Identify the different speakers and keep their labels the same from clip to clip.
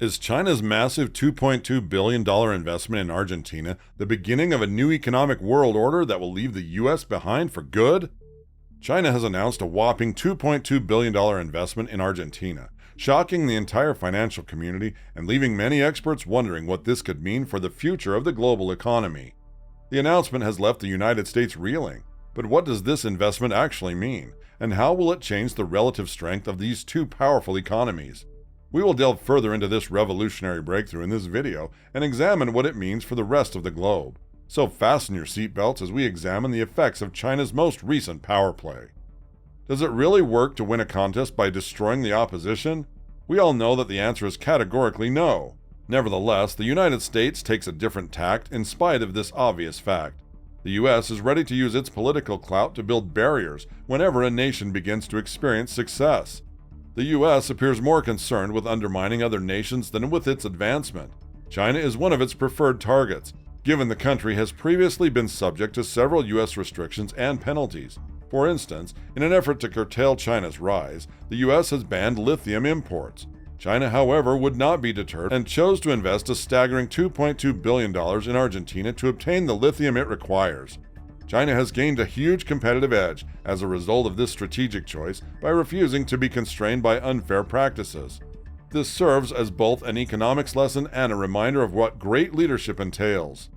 Speaker 1: Is China's massive $2.2 billion investment in Argentina the beginning of a new economic world order that will leave the US behind for good? China has announced a whopping $2.2 billion investment in Argentina, shocking the entire financial community and leaving many experts wondering what this could mean for the future of the global economy. The announcement has left the United States reeling, but what does this investment actually mean, and how will it change the relative strength of these two powerful economies? We will delve further into this revolutionary breakthrough in this video and examine what it means for the rest of the globe. So fasten your seatbelts as we examine the effects of China's most recent power play. Does it really work to win a contest by destroying the opposition? We all know that the answer is categorically no. Nevertheless, the United States takes a different tact in spite of this obvious fact. The US is ready to use its political clout to build barriers whenever a nation begins to experience success. The US appears more concerned with undermining other nations than with its advancement. China is one of its preferred targets, given the country has previously been subject to several US restrictions and penalties. For instance, in an effort to curtail China's rise, the US has banned lithium imports. China, however, would not be deterred and chose to invest a staggering $2.2 billion in Argentina to obtain the lithium it requires. China has gained a huge competitive edge as a result of this strategic choice by refusing to be constrained by unfair practices. This serves as both an economics lesson and a reminder of what great leadership entails.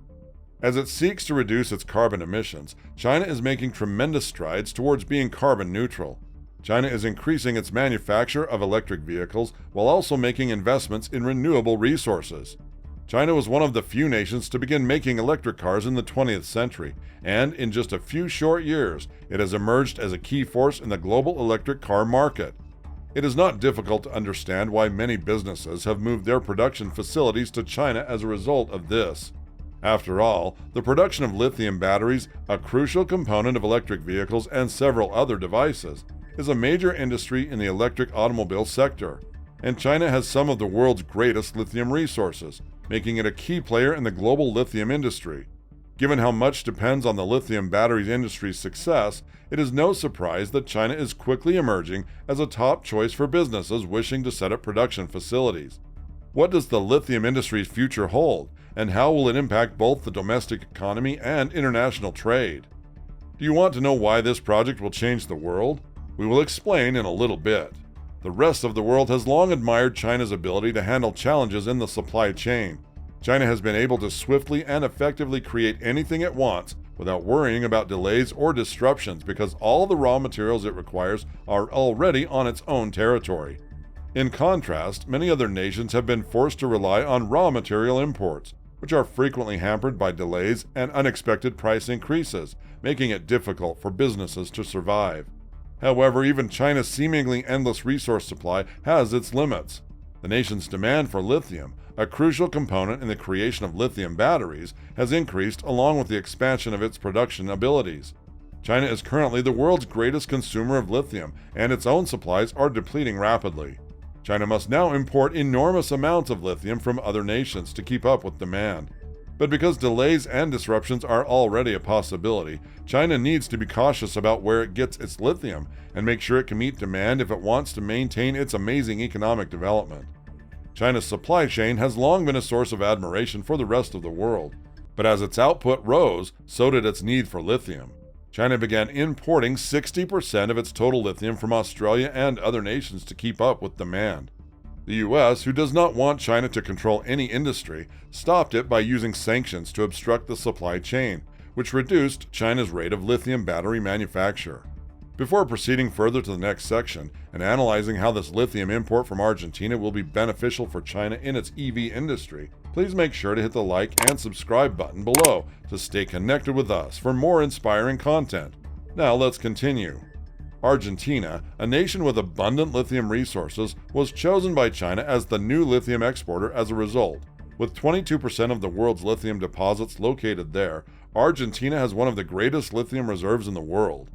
Speaker 1: As it seeks to reduce its carbon emissions, China is making tremendous strides towards being carbon neutral. China is increasing its manufacture of electric vehicles while also making investments in renewable resources. China was one of the few nations to begin making electric cars in the 20th century, and in just a few short years, it has emerged as a key force in the global electric car market. It is not difficult to understand why many businesses have moved their production facilities to China as a result of this. After all, the production of lithium batteries, a crucial component of electric vehicles and several other devices, is a major industry in the electric automobile sector, and China has some of the world's greatest lithium resources, making it a key player in the global lithium industry. Given how much depends on the lithium batteries industry's success, it is no surprise that China is quickly emerging as a top choice for businesses wishing to set up production facilities. What does the lithium industry's future hold, and how will it impact both the domestic economy and international trade? Do you want to know why this project will change the world? We will explain in a little bit. The rest of the world has long admired China's ability to handle challenges in the supply chain. China has been able to swiftly and effectively create anything it wants without worrying about delays or disruptions because all the raw materials it requires are already on its own territory. In contrast, many other nations have been forced to rely on raw material imports, which are frequently hampered by delays and unexpected price increases, making it difficult for businesses to survive. However, even China's seemingly endless resource supply has its limits. The nation's demand for lithium, a crucial component in the creation of lithium batteries, has increased along with the expansion of its production abilities. China is currently the world's greatest consumer of lithium, and its own supplies are depleting rapidly. China must now import enormous amounts of lithium from other nations to keep up with demand. But because delays and disruptions are already a possibility, China needs to be cautious about where it gets its lithium and make sure it can meet demand if it wants to maintain its amazing economic development. China's supply chain has long been a source of admiration for the rest of the world, but as its output rose, so did its need for lithium. China began importing 60% of its total lithium from Australia and other nations to keep up with demand. The US, who does not want China to control any industry, stopped it by using sanctions to obstruct the supply chain, which reduced China's rate of lithium battery manufacture. Before proceeding further to the next section and analyzing how this lithium import from Argentina will be beneficial for China in its EV industry, please make sure to hit the like and subscribe button below to stay connected with us for more inspiring content. Now let's continue. Argentina, a nation with abundant lithium resources, was chosen by China as the new lithium exporter as a result. With 22% of the world's lithium deposits located there, Argentina has one of the greatest lithium reserves in the world.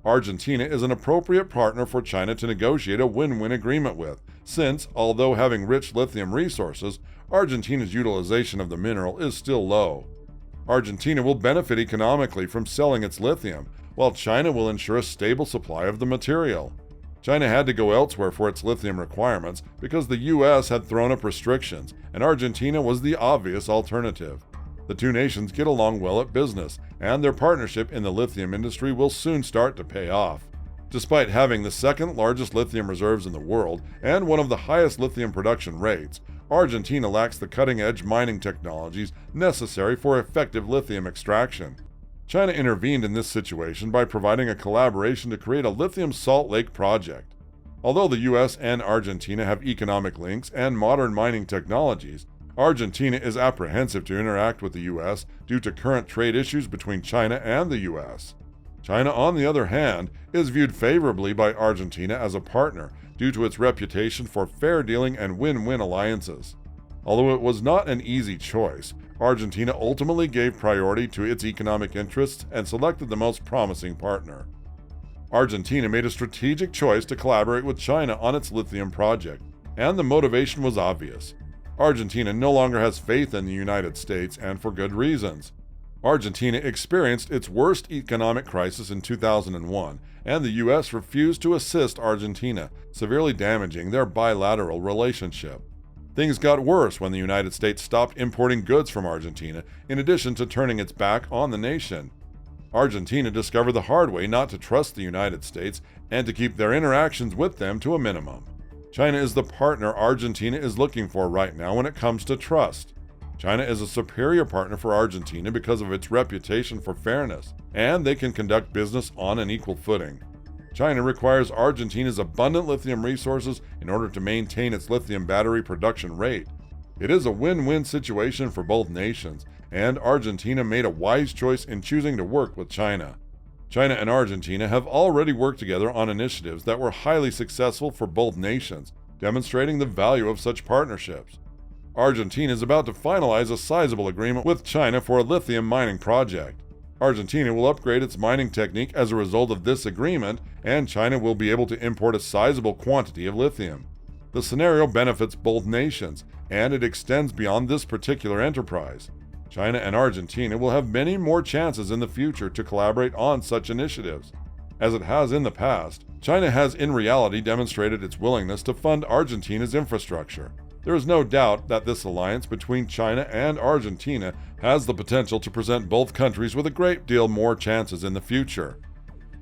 Speaker 1: Argentina is an appropriate partner for China to negotiate a win-win agreement with, since, although having rich lithium resources, Argentina's utilization of the mineral is still low. Argentina will benefit economically from selling its lithium, while China will ensure a stable supply of the material. China had to go elsewhere for its lithium requirements because the US had thrown up restrictions, and Argentina was the obvious alternative. The two nations get along well at business, and their partnership in the lithium industry will soon start to pay off. Despite having the second largest lithium reserves in the world and one of the highest lithium production rates, Argentina lacks the cutting-edge mining technologies necessary for effective lithium extraction. China intervened in this situation by providing a collaboration to create a lithium salt lake project. Although the US and Argentina have economic links and modern mining technologies, Argentina is apprehensive to interact with the US due to current trade issues between China and the US. China, on the other hand, is viewed favorably by Argentina as a partner due to its reputation for fair dealing and win-win alliances. Although it was not an easy choice, Argentina ultimately gave priority to its economic interests and selected the most promising partner. Argentina made a strategic choice to collaborate with China on its lithium project, and the motivation was obvious. Argentina no longer has faith in the United States, and for good reasons. Argentina experienced its worst economic crisis in 2001, and the U.S. refused to assist Argentina, severely damaging their bilateral relationship. Things got worse when the United States stopped importing goods from Argentina, in addition to turning its back on the nation. Argentina discovered the hard way not to trust the United States and to keep their interactions with them to a minimum. China is the partner Argentina is looking for right now when it comes to trust. China is a superior partner for Argentina because of its reputation for fairness, and they can conduct business on an equal footing. China requires Argentina's abundant lithium resources in order to maintain its lithium battery production rate. It is a win-win situation for both nations, and Argentina made a wise choice in choosing to work with China. China and Argentina have already worked together on initiatives that were highly successful for both nations, demonstrating the value of such partnerships. Argentina is about to finalize a sizable agreement with China for a lithium mining project. Argentina will upgrade its mining technique as a result of this agreement, and China will be able to import a sizable quantity of lithium. The scenario benefits both nations, and it extends beyond this particular enterprise. China and Argentina will have many more chances in the future to collaborate on such initiatives. As it has in the past, China has in reality demonstrated its willingness to fund Argentina's infrastructure. There is no doubt that this alliance between China and Argentina has the potential to present both countries with a great deal more chances in the future.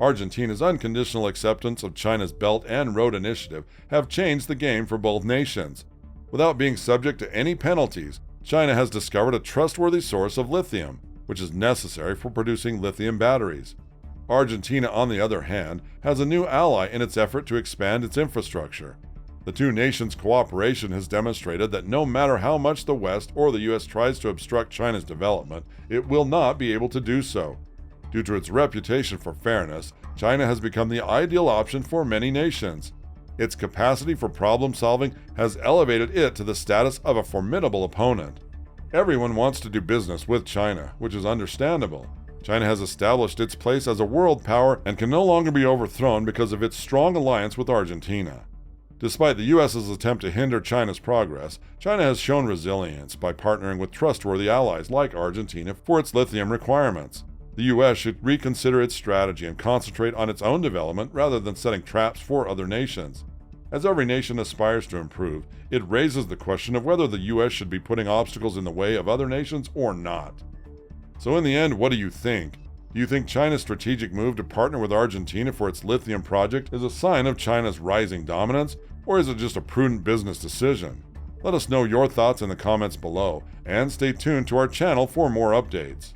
Speaker 1: Argentina's unconditional acceptance of China's Belt and Road Initiative have changed the game for both nations. Without being subject to any penalties, China has discovered a trustworthy source of lithium, which is necessary for producing lithium batteries. Argentina, on the other hand, has a new ally in its effort to expand its infrastructure. The two nations' cooperation has demonstrated that no matter how much the West or the U.S. tries to obstruct China's development, it will not be able to do so. Due to its reputation for fairness, China has become the ideal option for many nations. Its capacity for problem-solving has elevated it to the status of a formidable opponent. Everyone wants to do business with China, which is understandable. China has established its place as a world power and can no longer be overthrown because of its strong alliance with Argentina. Despite the U.S.'s attempt to hinder China's progress, China has shown resilience by partnering with trustworthy allies like Argentina for its lithium requirements. The U.S. should reconsider its strategy and concentrate on its own development rather than setting traps for other nations. As every nation aspires to improve, it raises the question of whether the U.S. should be putting obstacles in the way of other nations or not. So in the end, what do you think? Do you think China's strategic move to partner with Argentina for its lithium project is a sign of China's rising dominance, or is it just a prudent business decision? Let us know your thoughts in the comments below, and stay tuned to our channel for more updates.